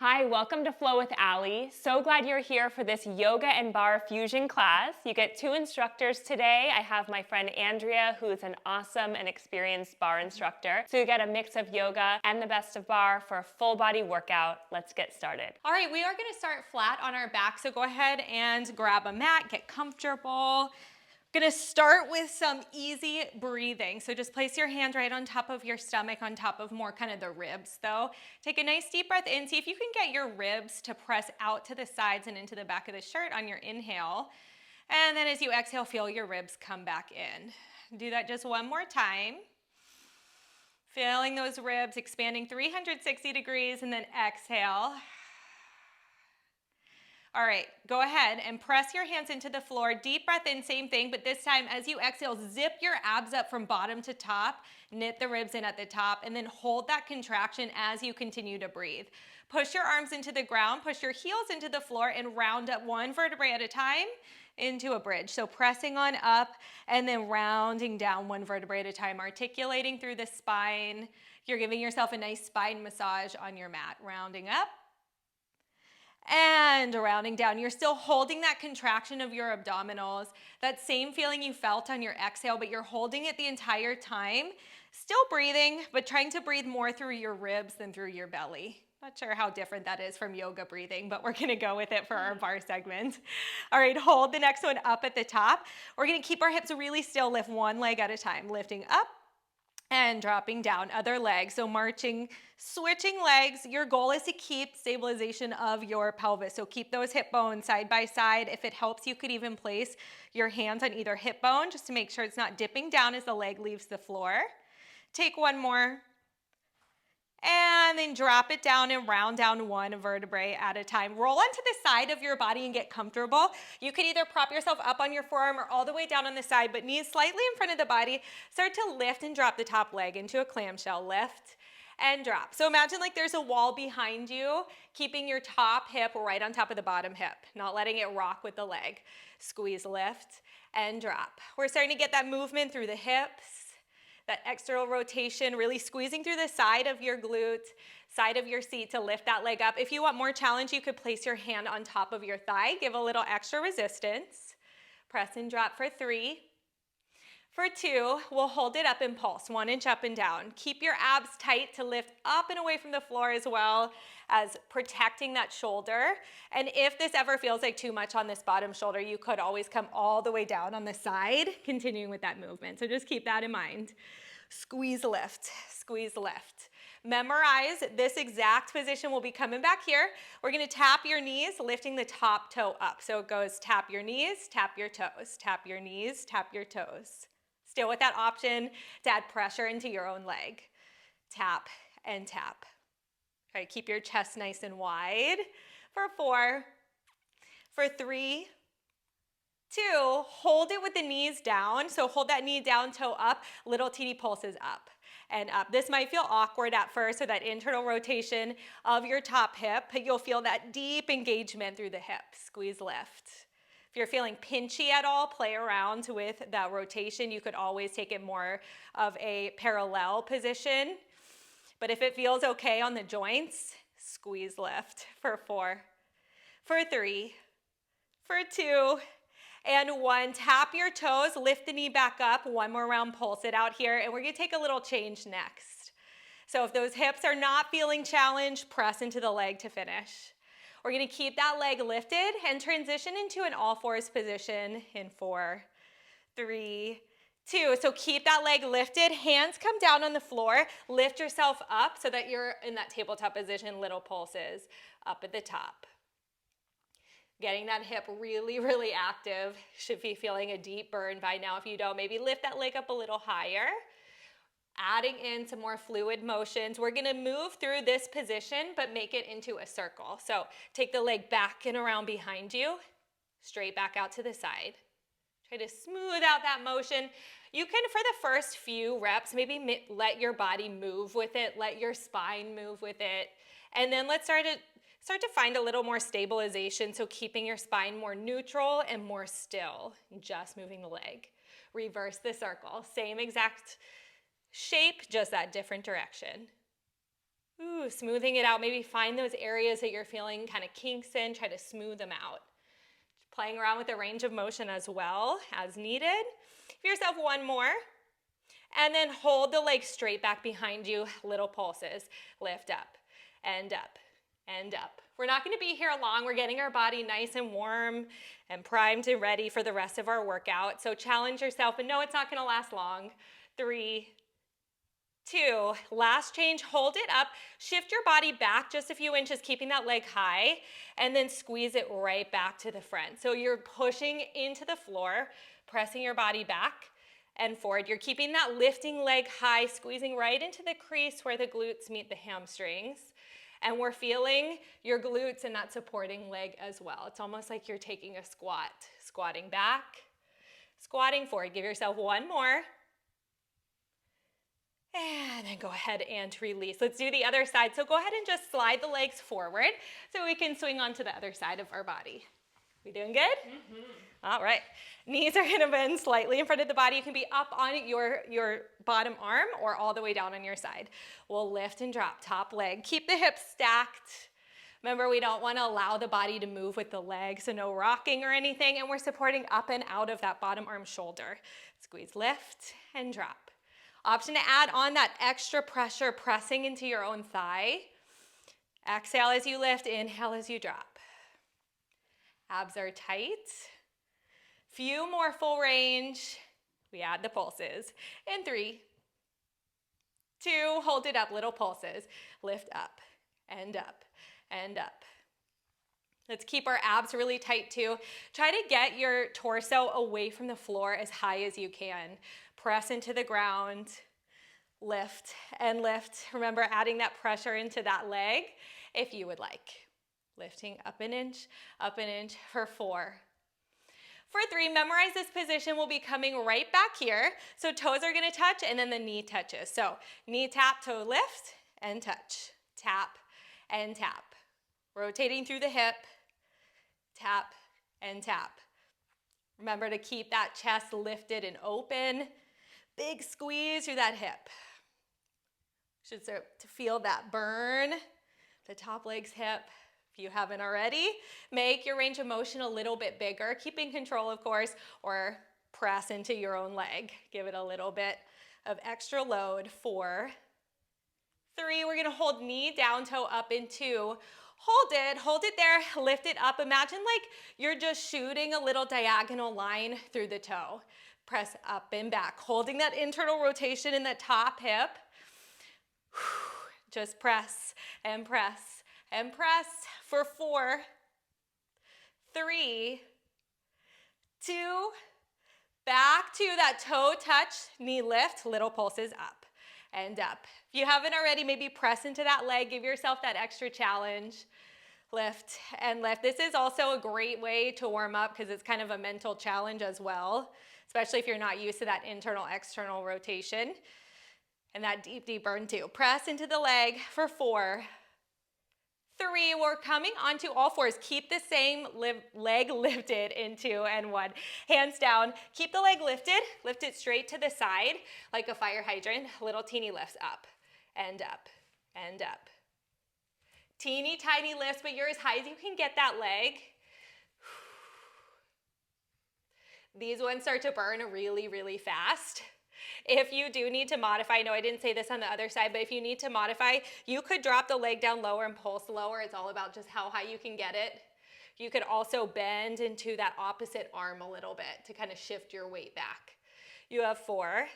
Hi, welcome to Flow with Ali. So glad you're here for this yoga and barre fusion class. You get two instructors today. I have my friend Andrea, who's an awesome and experienced barre instructor. So you get a mix of yoga and the best of barre for a full body workout. Let's get started. All right, we are gonna start flat on our back, so go ahead and grab a mat, get comfortable. Gonna start with some easy breathing. So just place your hand right on top of your stomach, on top of more kind of the ribs though. Take a nice deep breath in. See if you can get your ribs to press out to the sides and into the back of the shirt on your inhale. And then as you exhale, feel your ribs come back in. Do that just one more time. Feeling those ribs expanding 360 degrees, and then exhale. All right, go ahead and press your hands into the floor. Deep breath in, same thing, but this time as you exhale, zip your abs up from bottom to top, knit the ribs in at the top, and then hold that contraction as you continue to breathe. Push your arms into the ground, push your heels into the floor, and round up one vertebrae at a time into a bridge. So pressing on up and then rounding down one vertebrae at a time, articulating through the spine. You're giving yourself a nice spine massage on your mat. Rounding up and rounding down. You're still holding that contraction of your abdominals, that same feeling you felt on your exhale, but you're holding it the entire time. Still breathing, but trying to breathe more through your ribs than through your belly. Not sure how different that is from yoga breathing, but we're gonna go with it for our barre segment. All right, hold the next one up at the top. We're gonna keep our hips really still, lift one leg at a time, lifting up and dropping down, other leg. So marching, switching legs. Your goal is to keep stabilization of your pelvis. So keep those hip bones side by side. If it helps, you could even place your hands on either hip bone just to make sure it's not dipping down as the leg leaves the floor. Take one more. And then drop it down and round down one vertebrae at a time. Roll onto the side of your body and get comfortable. You can either prop yourself up on your forearm or all the way down on the side, but knees slightly in front of the body. Start to lift and drop the top leg into a clamshell. Lift and drop. So imagine like there's a wall behind you, keeping your top hip right on top of the bottom hip, not letting it rock with the leg. Squeeze, lift, and drop. We're starting to get that movement through the hips. That external rotation, really squeezing through the side of your glute, side of your seat to lift that leg up. If you want more challenge, you could place your hand on top of your thigh. Give a little extra resistance. Press and drop for 3. For 2, we'll hold it up and pulse, 1 inch up and down. Keep your abs tight to lift up and away from the floor as well as protecting that shoulder. And if this ever feels like too much on this bottom shoulder, you could always come all the way down on the side, continuing with that movement. So just keep that in mind. Squeeze, lift, squeeze, lift. Memorize this exact position. We'll be coming back here. We're gonna tap your knees, lifting the top toe up. So it goes tap your knees, tap your toes, tap your knees, tap your toes. Still with that option to add pressure into your own leg. Tap and tap. All right, keep your chest nice and wide. For 4, for 3, 2, hold it with the knees down. So hold that knee down, toe up, little teeny pulses up and up. This might feel awkward at first, so that internal rotation of your top hip, but you'll feel that deep engagement through the hip. Squeeze, lift. If you're feeling pinchy at all, play around with that rotation. You could always take it more of a parallel position. But if it feels okay on the joints, squeeze, lift for 4, for 3, for 2, and 1. Tap your toes, lift the knee back up. One more round, pulse it out here. And we're gonna take a little change next. So if those hips are not feeling challenged, press into the leg to finish. We're gonna keep that leg lifted and transition into an all fours position in 4, 3, 2. So keep that leg lifted, hands come down on the floor, lift yourself up so that you're in that tabletop position, little pulses up at the top. Getting that hip really, really active. Should be feeling a deep burn by now. If you don't, maybe lift that leg up a little higher. Adding in some more fluid motions. We're gonna move through this position, but make it into a circle. So take the leg back and around behind you, straight back out to the side. Try to smooth out that motion. You can, for the first few reps, maybe let your body move with it, let your spine move with it. And then let's start to find a little more stabilization. So keeping your spine more neutral and more still, just moving the leg. Reverse the circle, same exact shape, just that different direction. Ooh, smoothing it out. Maybe find those areas that you're feeling kind of kinks in, try to smooth them out. Playing around with the range of motion as well as needed. Give yourself one more. And then hold the legs straight back behind you, little pulses. Lift up and up and up. We're not going to be here long. We're getting our body nice and warm and primed and ready for the rest of our workout. So challenge yourself, and no, it's not going to last long. 3, 2, last change, hold it up, shift your body back just a few inches, keeping that leg high, and then squeeze it right back to the front. So you're pushing into the floor, pressing your body back and forward. You're keeping that lifting leg high, squeezing right into the crease where the glutes meet the hamstrings. And we're feeling your glutes in that supporting leg as well. It's almost like you're taking a squat, squatting back, squatting forward. Give yourself one more. And then go ahead and release. Let's do the other side. So go ahead and just slide the legs forward so we can swing onto the other side of our body. We doing good? Mm-hmm. All right. Knees are going to bend slightly in front of the body. You can be up on your bottom arm or all the way down on your side. We'll lift and drop top leg. Keep the hips stacked. Remember, we don't want to allow the body to move with the legs, so no rocking or anything. And we're supporting up and out of that bottom arm shoulder. Squeeze, lift, and drop. Option to add on that extra pressure, pressing into your own thigh. Exhale as you lift, inhale as you drop. Abs are tight. Few more full range. We add the pulses. In 3, 2, hold it up, little pulses. Lift up and up and up. Let's keep our abs really tight too. Try to get your torso away from the floor as high as you can. Press into the ground. Lift and lift. Remember, adding that pressure into that leg if you would like. Lifting up an inch for 4. For 3, memorize this position. We'll be coming right back here. So toes are going to touch and then the knee touches. So knee tap, toe lift, and touch. Tap and tap. Rotating through the hip. Tap and tap. Remember to keep that chest lifted and open. Big squeeze through that hip. Should start to feel that burn. The top leg's hip. If you haven't already, make your range of motion a little bit bigger, keeping control, of course, or press into your own leg. Give it a little bit of extra load. 4, 3, we're gonna hold knee down, toe up in 2. Hold it there, lift it up. Imagine like you're just shooting a little diagonal line through the toe. Press up and back, holding that internal rotation in the top hip. Just press and press and press for 4, 3, 2, back to that toe touch, knee lift, little pulses up and up. If you haven't already, maybe press into that leg, give yourself that extra challenge. Lift and lift. This is also a great way to warm up because it's kind of a mental challenge as well, especially if you're not used to that internal, external rotation and that deep, deep burn too. Press into the leg for 4, 3, we're coming onto all fours. Keep the same leg lifted in 2 and 1. Hands down. Keep the leg lifted. Lift it straight to the side like a fire hydrant. Little teeny lifts up and up and up. Teeny tiny lifts, but you're as high as you can get that leg. These ones start to burn really, really fast. If you do need to modify, I know I didn't say this on the other side, but if you need to modify, you could drop the leg down lower and pulse lower. It's all about just how high you can get it. You could also bend into that opposite arm a little bit to kind of shift your weight back. You have 4,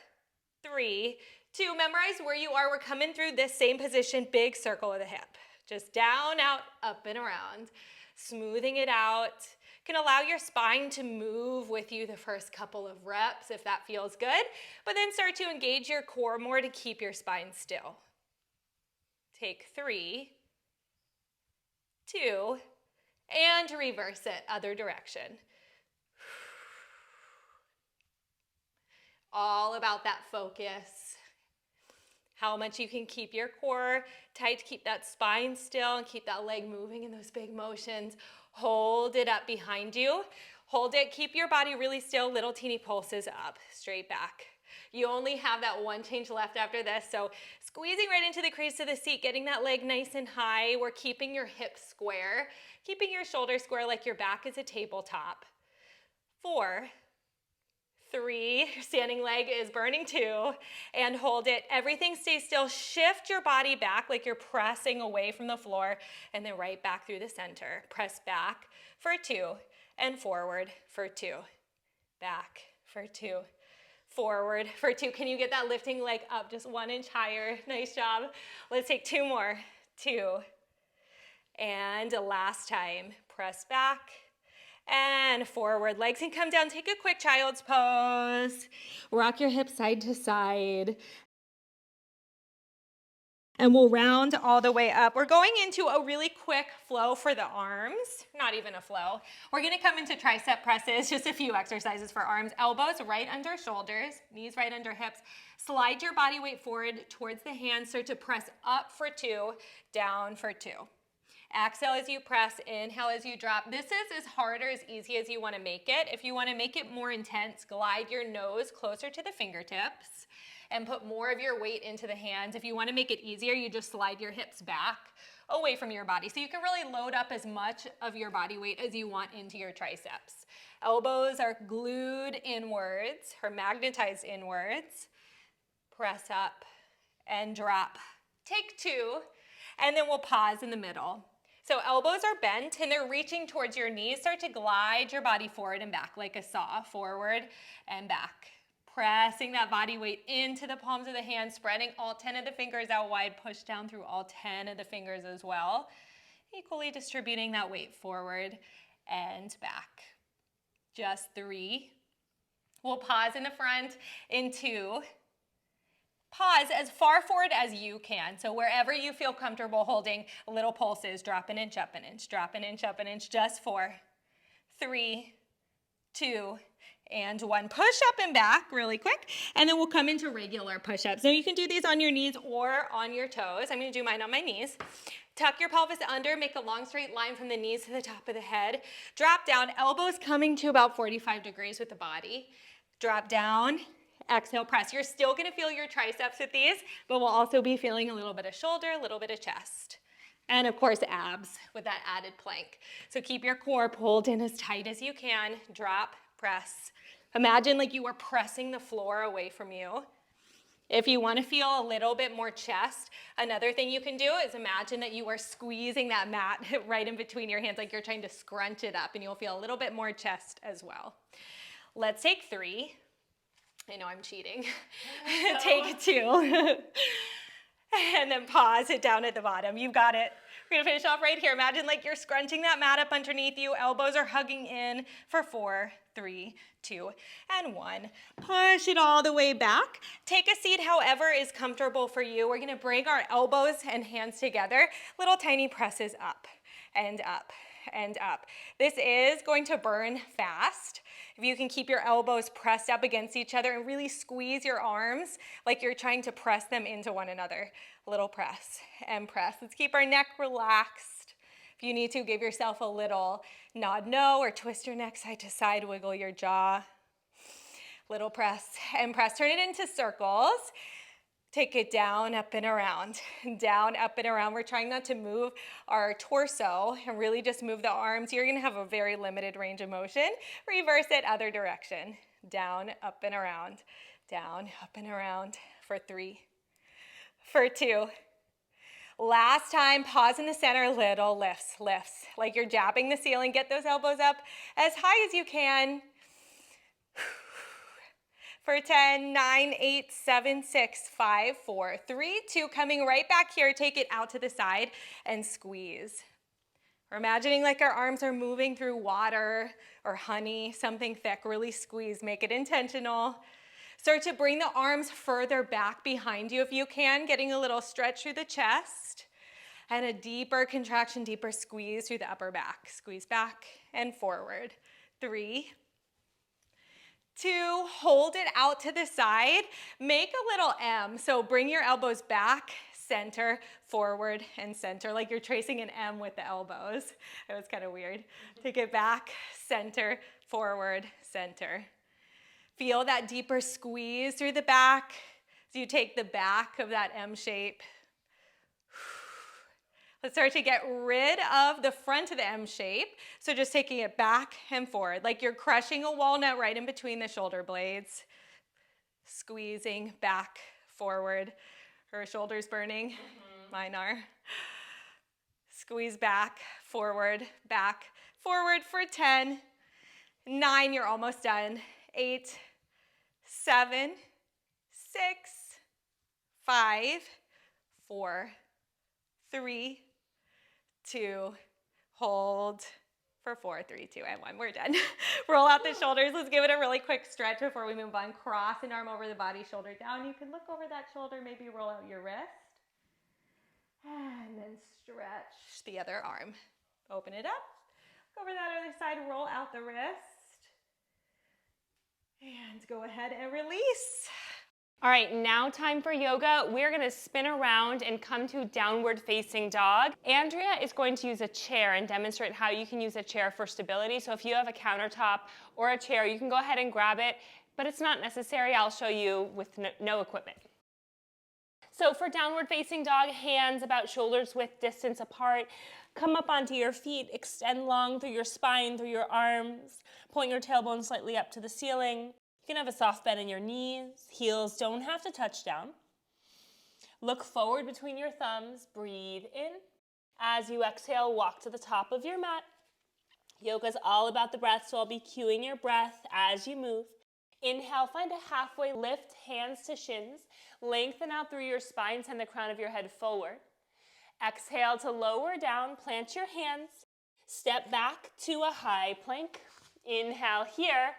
3, 2. Memorize where you are. We're coming through this same position, big circle of the hip. Just down, out, up, and around. Smoothing it out. Can allow your spine to move with you the first couple of reps if that feels good, but then start to engage your core more to keep your spine still. Take 3, 2, and reverse it, other direction. All about that focus. How much you can keep your core tight, keep that spine still, and keep that leg moving in those big motions. Hold it up behind you. Hold it, keep your body really still, little teeny pulses up, straight back. You only have that one change left after this, so Squeezing right into the crease of the seat, getting that leg nice and high. We're keeping your hips square, keeping your shoulders square like your back is a tabletop. 4, 3, your standing leg is burning 2, and hold it. Everything stays still. Shift your body back like you're pressing away from the floor, and then right back through the center. Press back for 2, and forward for 2. Back for 2. Forward for 2. Can you get that lifting leg up just 1 inch higher? Nice job. Let's take 2 more. 2. And last time. Press back and forward. Legs can come down. Take a quick child's pose. Rock your hips side to side. And we'll round all the way up. We're going into a really quick flow for the arms. Not even a flow. We're gonna come into tricep presses, just a few exercises for arms. Elbows right under shoulders, knees right under hips. Slide your body weight forward towards the hands. Start to press up for 2, down for 2. Exhale as you press, inhale as you drop. This is as hard or as easy as you wanna make it. If you wanna make it more intense, glide your nose closer to the fingertips and put more of your weight into the hands. If you want to make it easier, you just slide your hips back away from your body. So you can really load up as much of your body weight as you want into your triceps. Elbows are glued inwards or magnetized inwards. Press up and drop. Take 2, and then we'll pause in the middle. So elbows are bent and they're reaching towards your knees. Start to glide your body forward and back like a saw, forward and back. Pressing that body weight into the palms of the hands, spreading all 10 of the fingers out wide, push down through all 10 of the fingers as well. Equally distributing that weight forward and back. Just 3. We'll pause in the front in 2. Pause as far forward as you can. So wherever you feel comfortable holding little pulses, drop an inch, up an inch, drop an inch, up an inch, just 4, 3, 2, and 1. Push up and back really quick, and then we'll come into regular push-ups. Now you can do these on your knees or on your toes. I'm gonna do mine on my knees. Tuck your pelvis under, make a long straight line from the knees to the top of the head. Drop down, elbows coming to about 45 degrees with the body. Drop down, exhale, press. You're still gonna feel your triceps with these, but we'll also be feeling a little bit of shoulder, a little bit of chest. And of course, abs with that added plank. So keep your core pulled in as tight as you can. Drop, press. Imagine like you were pressing the floor away from you. If you want to feel a little bit more chest, another thing you can do is imagine that you are squeezing that mat right in between your hands, like you're trying to scrunch it up, and you'll feel a little bit more chest as well. Let's take 3. I know I'm cheating. Take 2. And then pause it down at the bottom. You've got it. We're gonna finish off right here. Imagine like you're scrunching that mat up underneath you. Elbows are hugging in for 4, 3, 2, and 1. Push it all the way back. Take a seat however is comfortable for you. We're gonna bring our elbows and hands together. Little tiny presses up and up and up. This is going to burn fast. If you can keep your elbows pressed up against each other and really squeeze your arms like you're trying to press them into one another. Little press and press. Let's keep our neck relaxed. If you need to, give yourself a little nod no or twist your neck side to side, wiggle your jaw. Little press and press. Turn it into circles. Take it down, up and around, down, up and around. We're trying not to move our torso and really just move the arms. You're gonna have a very limited range of motion. Reverse it, other direction. Down, up and around, down, up and around for 3, for 2. Last time, pause in the center, little lifts, lifts. Like you're jabbing the ceiling. Get those elbows up as high as you can. For 10, 9, 8, 7, 6, 5, 4, 3, 2. Coming right back here, take it out to the side and squeeze. We're imagining like our arms are moving through water or honey, something thick. Really squeeze, make it intentional. Start to bring the arms further back behind you if you can, getting a little stretch through the chest and a deeper contraction, deeper squeeze through the upper back. Squeeze back and forward. 3, 2, hold it out to the side. Make a little M. So bring your elbows back, center, forward, and center, like you're tracing an M with the elbows. That was kind of weird. Take it back, center, forward, center. Feel that deeper squeeze through the back So you take the back of that M shape. Let's start to get rid of the front of the M shape. So just taking it back and forward, like you're crushing a walnut right in between the shoulder blades. Squeezing back, forward. Her shoulders burning? Mine are. Squeeze back, forward for 10. 9, you're almost done. 8, 7, 6, 5, 4, 3, 2, hold for 4, 3, 2, and 1. We're done. Roll out the shoulders. Let's give it a really quick stretch before we move on. Cross an arm over the body, shoulder down. You can look over that shoulder, maybe roll out your wrist. And then stretch the other arm. Open it up. Go over that other side, roll out the wrist. And go ahead and release. All right, now time for yoga. We're gonna spin around and come to downward facing dog. Andrea is going to use a chair and demonstrate how you can use a chair for stability. So if you have a countertop or a chair, you can go ahead and grab it, but it's not necessary. I'll show you with no equipment. So for downward facing dog, hands about shoulders width distance apart. Come up onto your feet, extend long through your spine, through your arms. Point your tailbone slightly up to the ceiling. You can have a soft bend in your knees. Heels don't have to touch down. Look forward between your thumbs. Breathe in. As you exhale, walk to the top of your mat. Yoga's all about the breath, so I'll be cueing your breath as you move. Inhale, find a halfway lift, hands to shins. Lengthen out through your spine, send the crown of your head forward. Exhale to lower down, plant your hands. Step back to a high plank. Inhale here.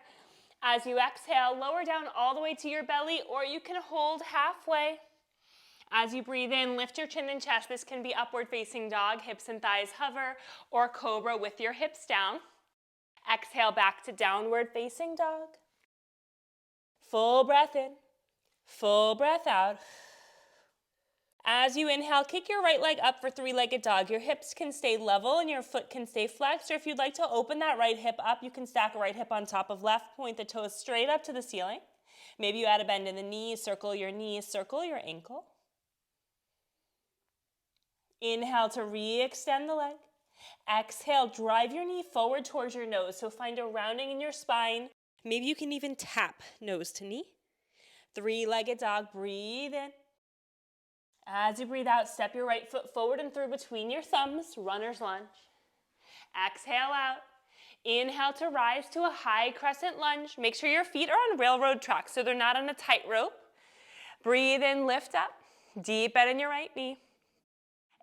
As you exhale, lower down all the way to your belly, or you can hold halfway. As you breathe in, lift your chin and chest. This can be upward facing dog, hips and thighs hover, or cobra with your hips down. Exhale back to downward facing dog. Full breath in, full breath out. As you inhale, kick your right leg up for three-legged dog. Your hips can stay level and your foot can stay flexed. Or if you'd like to open that right hip up, you can stack a right hip on top of left. Point the toes straight up to the ceiling. Maybe you add a bend in the knees, circle your ankle. Inhale to re-extend the leg. Exhale, drive your knee forward towards your nose. So find a rounding in your spine. Maybe you can even tap nose to knee. Three-legged dog, breathe in. As you breathe out, step your right foot forward and through between your thumbs, runner's lunge. Exhale out. Inhale to rise to a high crescent lunge. Make sure your feet are on railroad tracks so they're not on a tightrope. Breathe in, lift up. Deep bend in your right knee.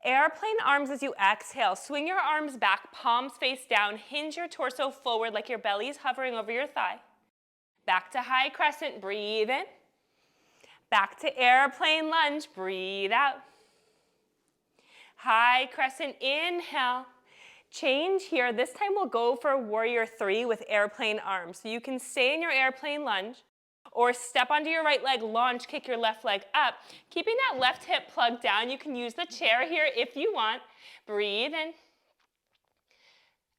Airplane arms as you exhale. Swing your arms back, palms face down. Hinge your torso forward like your belly is hovering over your thigh. Back to high crescent, breathe in. Back to airplane lunge, breathe out. High crescent, inhale. Change here. This time we'll go for warrior 3 with airplane arms. So you can stay in your airplane lunge or step onto your right leg, launch, kick your left leg up. Keeping that left hip plugged down, you can use the chair here if you want. Breathe in.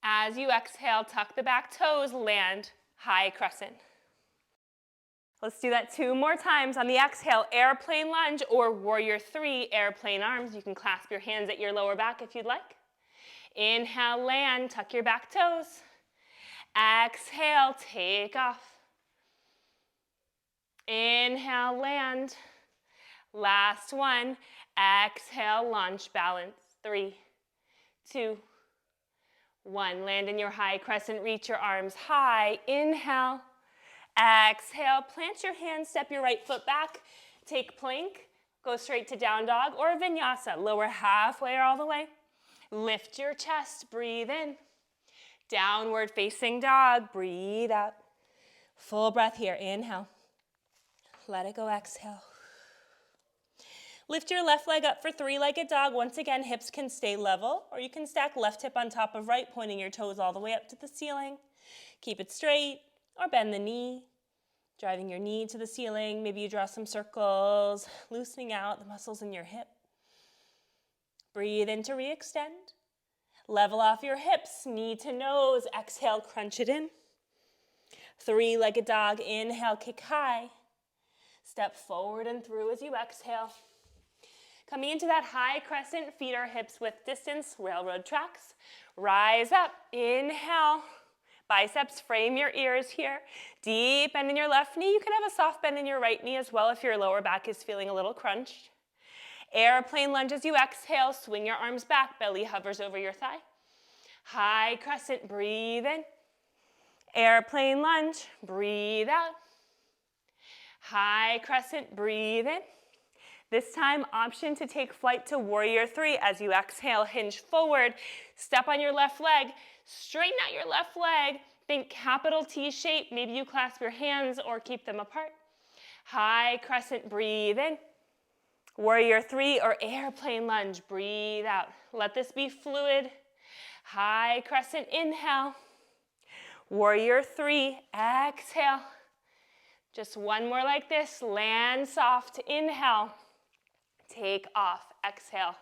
As you exhale, tuck the back toes, land high crescent. Let's do that 2 more times. On the exhale, airplane lunge or warrior 3, airplane arms. You can clasp your hands at your lower back if you'd like. Inhale, land, tuck your back toes. Exhale, take off. Inhale, land. Last one. Exhale, launch, balance. 3, 2, 1. Land in your high crescent, reach your arms high. Inhale. Exhale, plant your hands, step your right foot back, take plank, go straight to down dog or vinyasa. Lower halfway or all the way. Lift your chest, breathe in. Downward facing dog, breathe out. Full breath here, inhale. Let it go, exhale. Lift your left leg up for three-legged dog. Once again, hips can stay level, or you can stack left hip on top of right, pointing your toes all the way up to the ceiling. Keep it straight. Or bend the knee, driving your knee to the ceiling. Maybe you draw some circles, loosening out the muscles in your hip. Breathe in to re-extend. Level off your hips, knee to nose. Exhale, crunch it in. Three-legged dog, inhale, kick high. Step forward and through as you exhale. Coming into that high crescent, feet or hips width distance, railroad tracks. Rise up, inhale. Biceps, frame your ears here. Deep bend in your left knee. You can have a soft bend in your right knee as well if your lower back is feeling a little crunched. Airplane lunge as you exhale. Swing your arms back. Belly hovers over your thigh. High crescent, breathe in. Airplane lunge, breathe out. High crescent, breathe in. This time, option to take flight to warrior three. As you exhale, hinge forward. Step on your left leg. Straighten out your left leg. Think capital T shape. Maybe you clasp your hands or keep them apart. High crescent, breathe in. Warrior three or airplane lunge, breathe out. Let this be fluid. High crescent, inhale. Warrior three, exhale. Just one more like this. Land soft, inhale. Take off, exhale.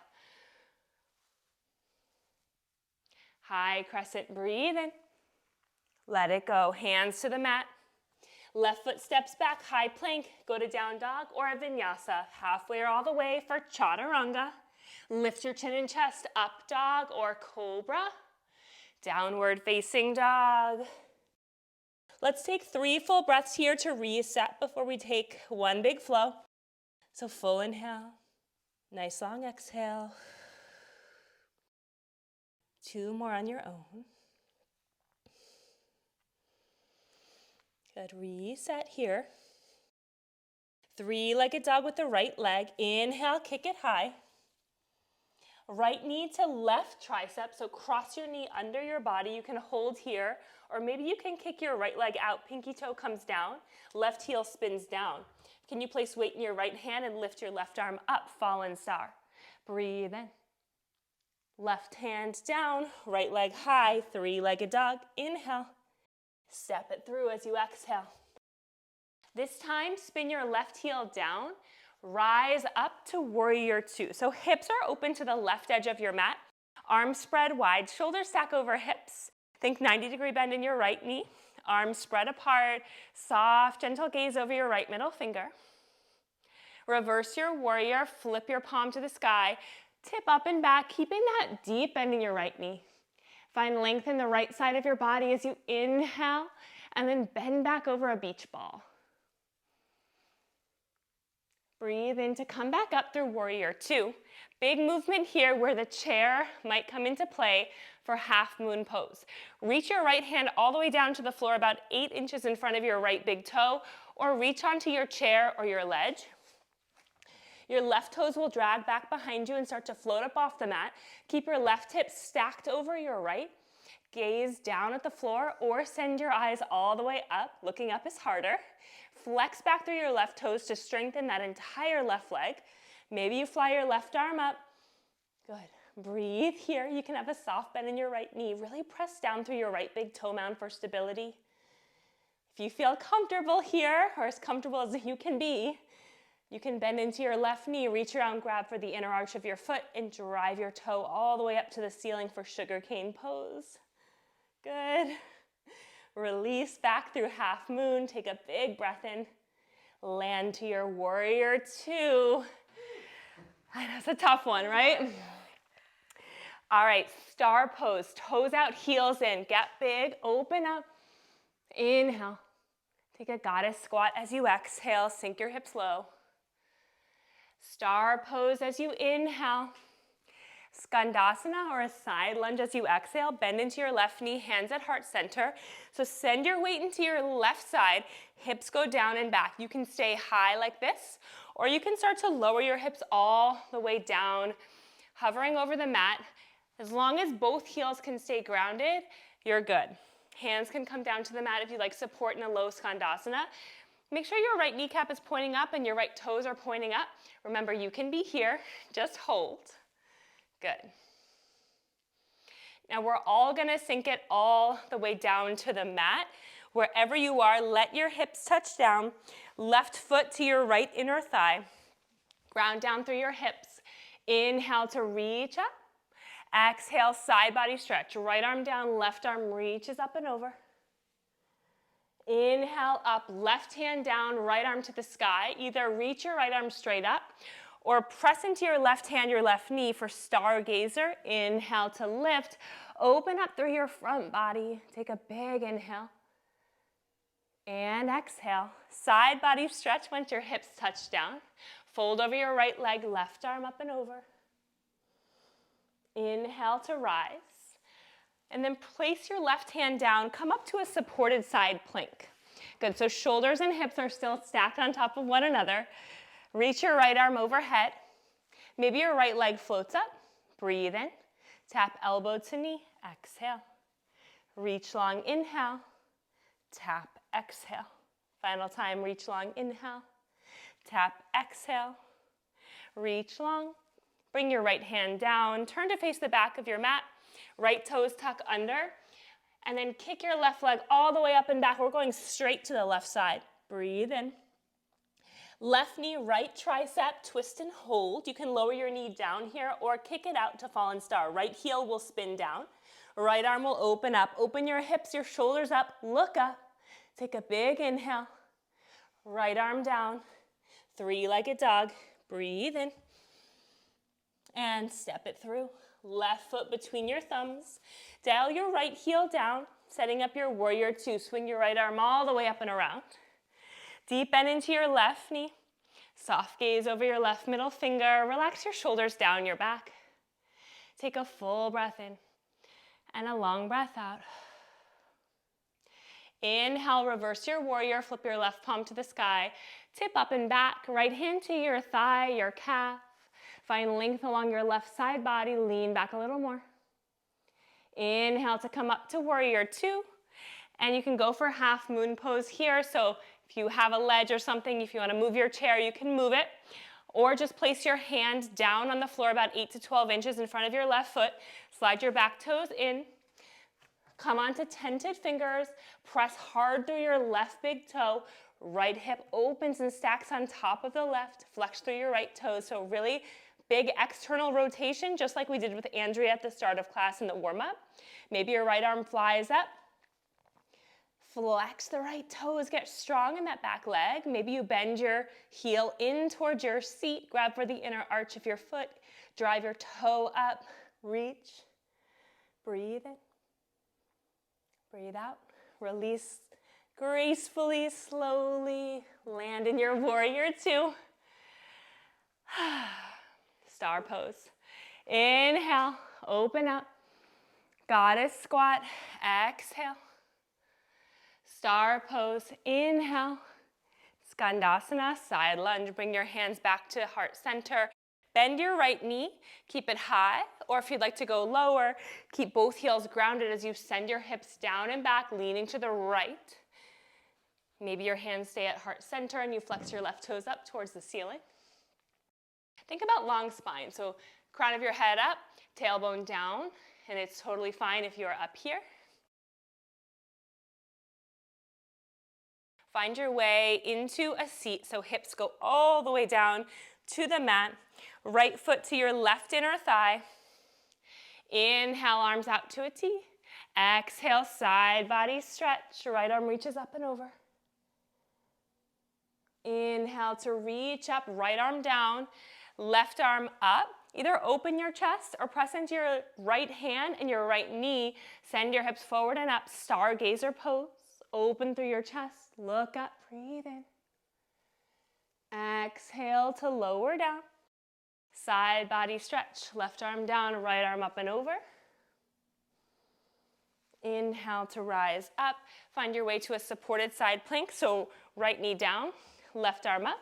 High crescent, breathe in. Let it go, hands to the mat. Left foot steps back, high plank, go to down dog or a vinyasa. Halfway or all the way for chaturanga. Lift your chin and chest, up dog or cobra. Downward facing dog. Let's take 3 full breaths here to reset before we take one big flow. So full inhale, nice long exhale. 2 more on your own. Good, reset here. 3-legged dog with the right leg. Inhale, kick it high. Right knee to left tricep, so cross your knee under your body. You can hold here, or maybe you can kick your right leg out. Pinky toe comes down, left heel spins down. Can you place weight in your right hand and lift your left arm up, fallen star? Breathe in. Left hand down, right leg high, 3-legged dog. Inhale. Step it through as you exhale. This time, spin your left heel down. Rise up to warrior two. So hips are open to the left edge of your mat. Arms spread wide, shoulders stack over hips. Think 90-degree bend in your right knee. Arms spread apart. Soft, gentle gaze over your right middle finger. Reverse your warrior. Flip your palm to the sky. Tip up and back, keeping that deep bend in your right knee. Find length in the right side of your body as you inhale, and then bend back over a beach ball. Breathe in to come back up through warrior two. Big movement here where the chair might come into play for half moon pose. Reach your right hand all the way down to the floor, about 8 inches in front of your right big toe, or reach onto your chair or your ledge. Your left toes will drag back behind you and start to float up off the mat. Keep your left hip stacked over your right. Gaze down at the floor or send your eyes all the way up. Looking up is harder. Flex back through your left toes to strengthen that entire left leg. Maybe you fly your left arm up. Good. Breathe here. You can have a soft bend in your right knee. Really press down through your right big toe mound for stability. If you feel comfortable here, or as comfortable as you can be, you can bend into your left knee, reach around, grab for the inner arch of your foot, and drive your toe all the way up to the ceiling for sugarcane pose. Good. Release back through half moon. Take a big breath in. Land to your warrior two. That's a tough one, right? All right, star pose. Toes out, heels in. Get big, open up. Inhale. Take a goddess squat as you exhale. Sink your hips low. Star pose as you inhale. Skandasana or a side lunge as you exhale. Bend into your left knee, hands at heart center. So send your weight into your left side. Hips go down and back. You can stay high like this, or you can start to lower your hips all the way down, hovering over the mat. As long as both heels can stay grounded, you're good. Hands can come down to the mat if you like support in a low Skandasana. Make sure your right kneecap is pointing up and your right toes are pointing up. Remember, you can be here. Just hold. Good. Now we're all gonna sink it all the way down to the mat. Wherever you are, let your hips touch down. Left foot to your right inner thigh. Ground down through your hips. Inhale to reach up. Exhale, side body stretch. Right arm down, left arm reaches up and over. Inhale up, left hand down, right arm to the sky. Either reach your right arm straight up or press into your left hand, your left knee for stargazer. Inhale to lift. Open up through your front body. Take a big inhale. And exhale. Side body stretch once your hips touch down. Fold over your right leg, left arm up and over. Inhale to rise. And then place your left hand down. Come up to a supported side plank. Good, so shoulders and hips are still stacked on top of one another. Reach your right arm overhead. Maybe your right leg floats up. Breathe in. Tap elbow to knee. Exhale. Reach long, inhale. Tap, exhale. Final time, reach long, inhale. Tap, exhale. Reach long. Bring your right hand down. Turn to face the back of your mat. Right toes tuck under. And then kick your left leg all the way up and back. We're going straight to the left side. Breathe in. Left knee, right tricep, twist and hold. You can lower your knee down here or kick it out to fallen star. Right heel will spin down. Right arm will open up. Open your hips, your shoulders up. Look up. Take a big inhale. Right arm down. Three-legged dog. Breathe in. And step it through. Left foot between your thumbs. Dial your right heel down, setting up your warrior two. Swing your right arm all the way up and around. Deep bend into your left knee. Soft gaze over your left middle finger. Relax your shoulders down your back. Take a full breath in and a long breath out. Inhale, reverse your warrior. Flip your left palm to the sky. Tip up and back. Right hand to your thigh, your calf. Find length along your left side body. Lean back a little more. Inhale to come up to warrior two. And you can go for half moon pose here. So if you have a ledge or something, if you want to move your chair, you can move it. Or just place your hand down on the floor about 8 to 12 inches in front of your left foot. Slide your back toes in. Come onto tented fingers. Press hard through your left big toe. Right hip opens and stacks on top of the left. Flex through your right toes. So really big external rotation, just like we did with Andrea at the start of class in the warm-up. Maybe your right arm flies up. Flex the right toes, get strong in that back leg. Maybe you bend your heel in towards your seat. Grab for the inner arch of your foot. Drive your toe up. Reach. Breathe in. Breathe out. Release gracefully, slowly. Land in your warrior two. Star pose. Inhale, open up. Goddess squat. Exhale. Star pose. Inhale. Skandasana, side lunge. Bring your hands back to heart center. Bend your right knee. Keep it high. Or if you'd like to go lower, keep both heels grounded as you send your hips down and back, leaning to the right. Maybe your hands stay at heart center and you flex your left toes up towards the ceiling. Think about long spine. So crown of your head up, tailbone down, and it's totally fine if you're up here. Find your way into a seat, so hips go all the way down to the mat. Right foot to your left inner thigh. Inhale, arms out to a T. Exhale, side body stretch. Right arm reaches up and over. Inhale to reach up, right arm down. Left arm up. Either open your chest or press into your right hand and your right knee. Send your hips forward and up. Stargazer pose. Open through your chest. Look up. Breathe in. Exhale to lower down. Side body stretch. Left arm down, right arm up and over. Inhale to rise up. Find your way to a supported side plank. So right knee down, left arm up.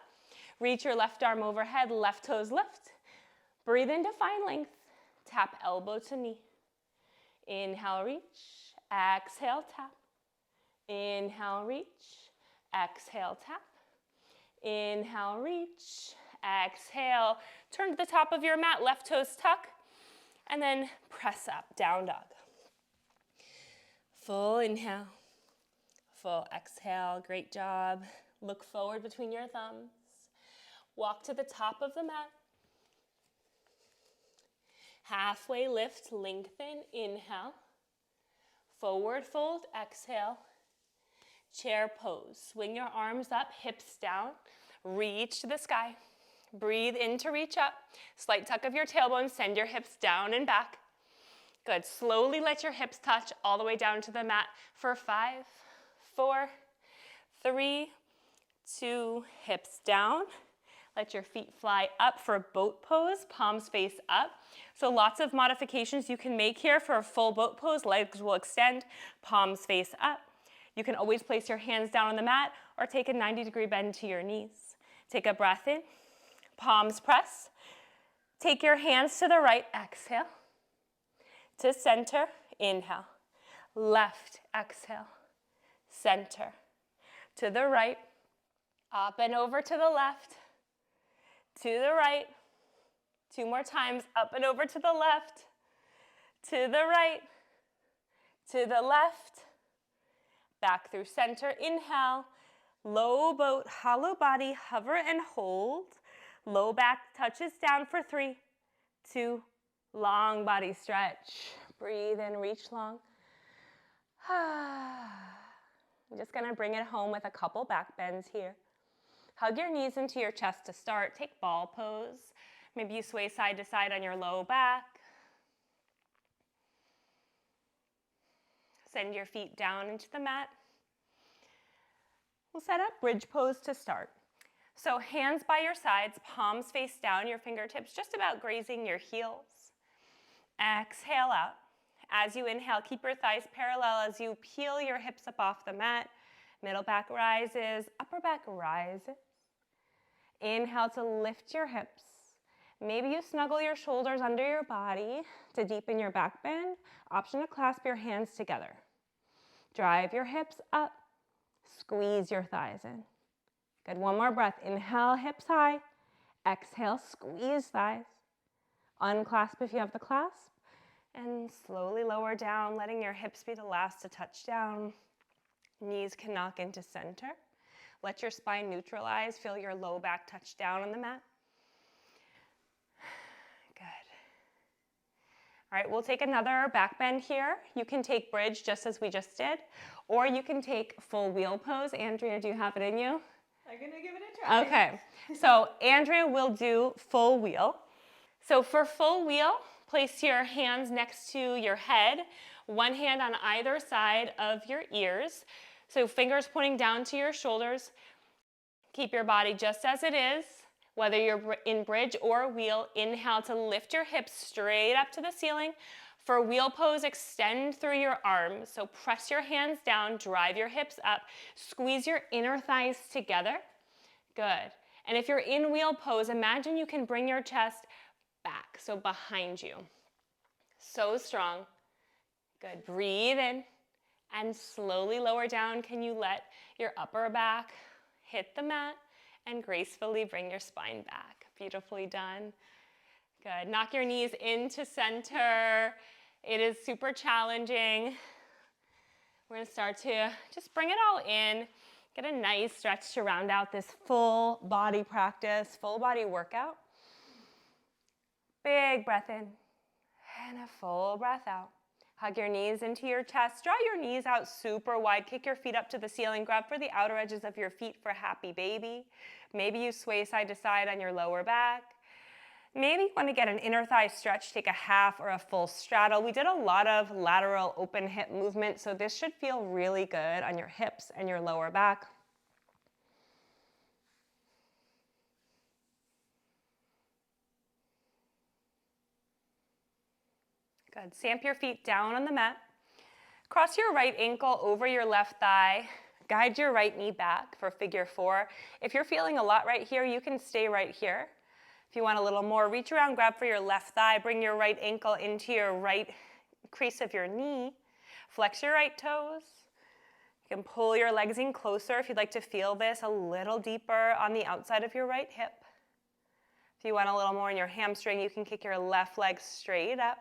Reach your left arm overhead, left toes lift. Breathe in to find length. Tap elbow to knee. Inhale, reach. Exhale, tap. Inhale, reach. Exhale, tap. Inhale, reach. Exhale. Turn to the top of your mat, left toes tuck. And then press up, down dog. Full inhale. Full exhale. Great job. Look forward between your thumbs. Walk to the top of the mat. Halfway lift, lengthen, inhale. Forward fold, exhale. Chair pose. Swing your arms up, hips down. Reach to the sky. Breathe in to reach up. Slight tuck of your tailbone. Send your hips down and back. Good. Slowly let your hips touch all the way down to the mat for 5, 4, 3, 2, hips down. Let your feet fly up for boat pose, palms face up. So lots of modifications you can make here for a full boat pose. Legs will extend, palms face up. You can always place your hands down on the mat or take a 90-degree bend to your knees. Take a breath in, palms press. Take your hands to the right, exhale. To center, inhale. Left, exhale. Center. To the right, up and over to the left. To the right. 2 more times, up and over to the left. To the right. To the left. Back through center, inhale. Low boat, hollow body, hover and hold. Low back touches down for 3, 2, long body stretch. Breathe in, reach long. I'm just gonna bring it home with a couple back bends here. Hug your knees into your chest to start. Take ball pose. Maybe you sway side to side on your low back. Send your feet down into the mat. We'll set up bridge pose to start. So hands by your sides, palms face down, your fingertips just about grazing your heels. Exhale out. As you inhale, keep your thighs parallel as you peel your hips up off the mat. Middle back rises, upper back rises. Inhale to lift your hips. Maybe you snuggle your shoulders under your body to deepen your back bend. Option to clasp your hands together. Drive your hips up. Squeeze your thighs in. Good, one more breath. Inhale, hips high. Exhale, squeeze thighs. Unclasp if you have the clasp. And slowly lower down, letting your hips be the last to touch down. Knees can knock into center. Let your spine neutralize. Feel your low back touch down on the mat. Good. All right, we'll take another back bend here. You can take bridge just as we just did, or you can take full wheel pose. Andrea, do you have it in you? I'm gonna give it a try. Okay, so Andrea will do full wheel. So for full wheel, place your hands next to your head, one hand on either side of your ears. So fingers pointing down to your shoulders. Keep your body just as it is. Whether you're in bridge or wheel, inhale to lift your hips straight up to the ceiling. For wheel pose, extend through your arms. So press your hands down, drive your hips up, squeeze your inner thighs together. Good. And if you're in wheel pose, imagine you can bring your chest back, so behind you. So strong. Good. Breathe in and slowly lower down. Can you let your upper back hit the mat and gracefully bring your spine back? Beautifully done. Good. Knock your knees into center. It is super challenging. We're going to start to just bring it all in. Get a nice stretch to round out this full body practice, full body workout. Big breath in and a full breath out. Hug your knees into your chest. Draw your knees out super wide. Kick your feet up to the ceiling. Grab for the outer edges of your feet for happy baby. Maybe you sway side to side on your lower back. Maybe you want to get an inner thigh stretch. Take a half or a full straddle. We did a lot of lateral open hip movement, so this should feel really good on your hips and your lower back. Good. Stamp your feet down on the mat. Cross your right ankle over your left thigh. Guide your right knee back for figure 4. If you're feeling a lot right here, you can stay right here. If you want a little more, reach around, grab for your left thigh. Bring your right ankle into your right crease of your knee. Flex your right toes. You can pull your legs in closer if you'd like to feel this a little deeper on the outside of your right hip. If you want a little more in your hamstring, you can kick your left leg straight up.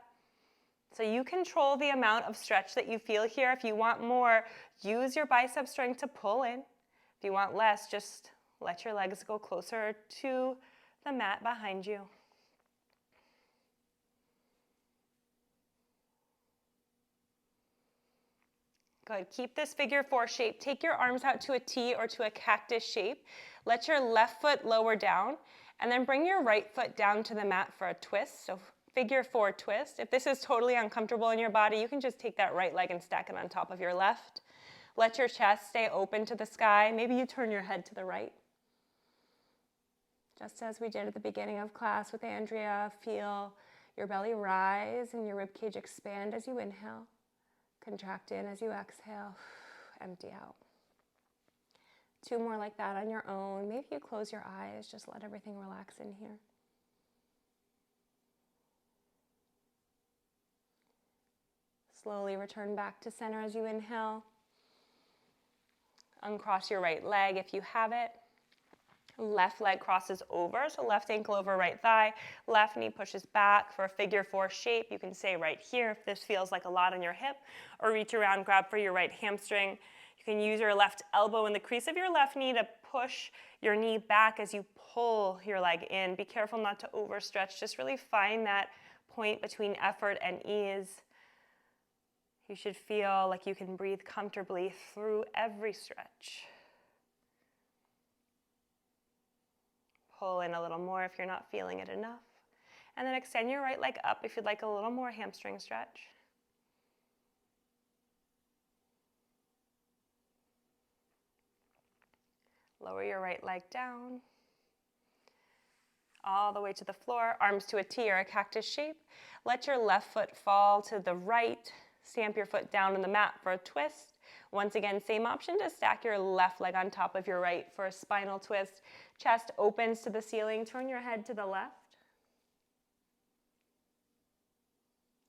So you control the amount of stretch that you feel here. If you want more, use your bicep strength to pull in. If you want less, just let your legs go closer to the mat behind you. Good. Keep this figure 4 shape. Take your arms out to a T or to a cactus shape. Let your left foot lower down, and then bring your right foot down to the mat for a twist. So figure 4 twist. If this is totally uncomfortable in your body, you can just take that right leg and stack it on top of your left. Let your chest stay open to the sky. Maybe you turn your head to the right. Just as we did at the beginning of class with Andrea, feel your belly rise and your ribcage expand as you inhale. Contract in as you exhale. Empty out. 2 more like that on your own. Maybe you close your eyes. Just let everything relax in here. Slowly return back to center as you inhale. Uncross your right leg if you have it. Left leg crosses over, so left ankle over right thigh. Left knee pushes back for a figure 4 shape. You can stay right here if this feels like a lot on your hip, or reach around, grab for your right hamstring. You can use your left elbow in the crease of your left knee to push your knee back as you pull your leg in. Be careful not to overstretch. Just really find that point between effort and ease. You should feel like you can breathe comfortably through every stretch. Pull in a little more if you're not feeling it enough. And then extend your right leg up if you'd like a little more hamstring stretch. Lower your right leg down. All the way to the floor, arms to a T or a cactus shape. Let your left foot fall to the right. Stamp your foot down on the mat for a twist. Once again, same option to stack your left leg on top of your right for a spinal twist. Chest opens to the ceiling. Turn your head to the left.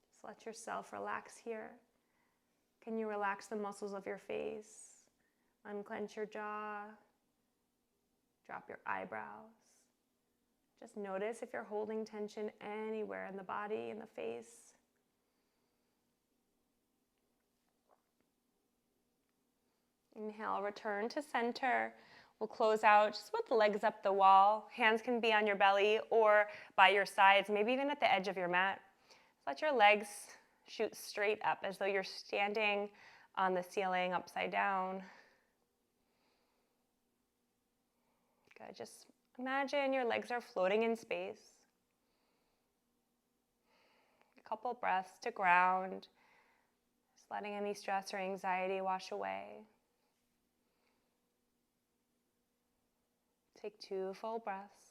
Just let yourself relax here. Can you relax the muscles of your face? Unclench your jaw. Drop your eyebrows. Just notice if you're holding tension anywhere in the body, in the face. Inhale, return to center. We'll close out just with the legs up the wall. Hands can be on your belly or by your sides, maybe even at the edge of your mat. Let your legs shoot straight up as though you're standing on the ceiling upside down. Good. Just imagine your legs are floating in space. A couple breaths to ground. Just letting any stress or anxiety wash away. Take 2 full breaths.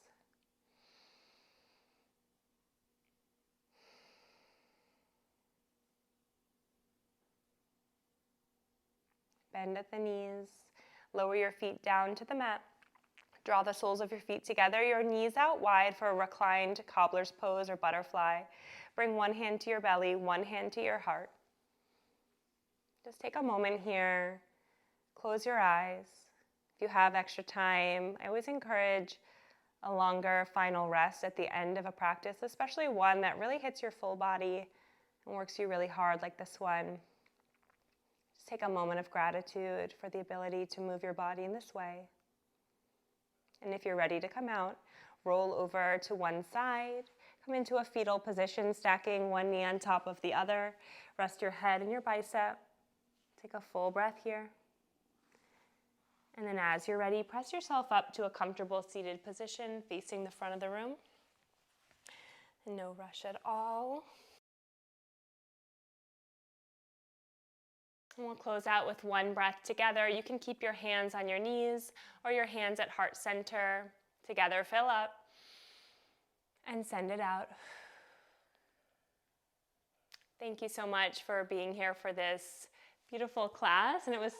Bend at the knees. Lower your feet down to the mat. Draw the soles of your feet together, your knees out wide for a reclined cobbler's pose or butterfly. Bring one hand to your belly, one hand to your heart. Just take a moment here. Close your eyes. If you have extra time, I always encourage a longer final rest at the end of a practice, especially one that really hits your full body and works you really hard like this one. Just take a moment of gratitude for the ability to move your body in this way. And if you're ready to come out, roll over to one side, come into a fetal position, stacking one knee on top of the other. Rest your head and your bicep. Take a full breath here. And then as you're ready, press yourself up to a comfortable seated position facing the front of the room. No rush at all. And we'll close out with one breath together. You can keep your hands on your knees or your hands at heart center. Together, fill up and send it out. Thank you so much for being here for this beautiful class, and it was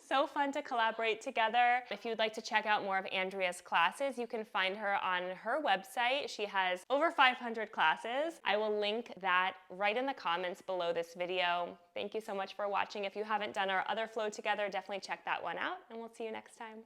so fun to collaborate together. If you'd like to check out more of Andrea's classes, you can find her on her website. She has over 500 classes. I will link that right in the comments below this video. Thank you so much for watching. If you haven't done our other flow together, definitely check that one out, and we'll see you next time.